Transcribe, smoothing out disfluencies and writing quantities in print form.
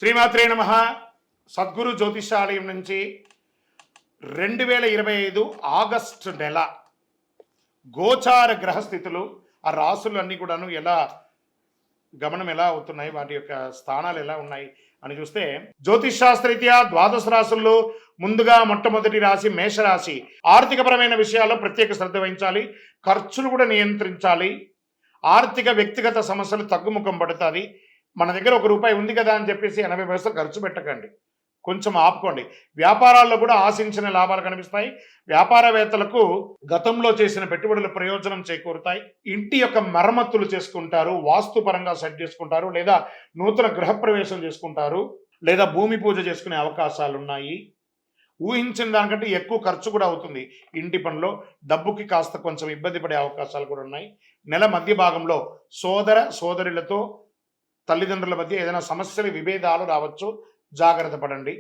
శ్రీమాత్రే నమ. సద్గురు జ్యోతిషాలయం నుంచి 2025 ఆగస్టు నెల గోచార గ్రహస్థితులు, ఆ రాసులు అన్నీ కూడాను ఎలా గమనం ఎలా అవుతున్నాయి, వాటి యొక్క స్థానాలు ఎలా ఉన్నాయి అని చూస్తే, జ్యోతిష్ శాస్త్రరీత్యా ద్వాదశ రాశుల్లో ముందుగా మొట్టమొదటి రాశి మేషరాశి. ఆర్థికపరమైన విషయాల్లో ప్రత్యేక శ్రద్ధ వహించాలి, ఖర్చులు కూడా నియంత్రించాలి. ఆర్థిక వ్యక్తిగత సమస్యలు తగ్గుముఖం పడుతుంది. మన దగ్గర ₹1 ఉంది కదా అని చెప్పేసి 80 పైసలు ఖర్చు పెట్టకండి, కొంచెం ఆపుకోండి. వ్యాపారాల్లో కూడా ఆశించిన లాభాలు కనిపిస్తాయి. వ్యాపారవేత్తలకు గతంలో చేసిన పెట్టుబడుల ప్రయోజనం చేకూరుతాయి. ఇంటి యొక్క మరమ్మతులు చేసుకుంటారు, వాస్తుపరంగా సెట్ చేసుకుంటారు, లేదా నూతన గృహప్రవేశం చేసుకుంటారు, లేదా భూమి పూజ చేసుకునే అవకాశాలు ఉన్నాయి. ఊహించిన దానికంటే ఎక్కువ ఖర్చు కూడా అవుతుంది. ఇంటి పనిలో డబ్బుకి కాస్త కొంచెం ఇబ్బంది పడే అవకాశాలు కూడా ఉన్నాయి. నెల మధ్య భాగంలో సోదరులతో తల్లిదండ్రుల మధ్య ఏదైనా సమస్యలు విభేదాలు రావచ్చు, జాగ్రత్త పడండి.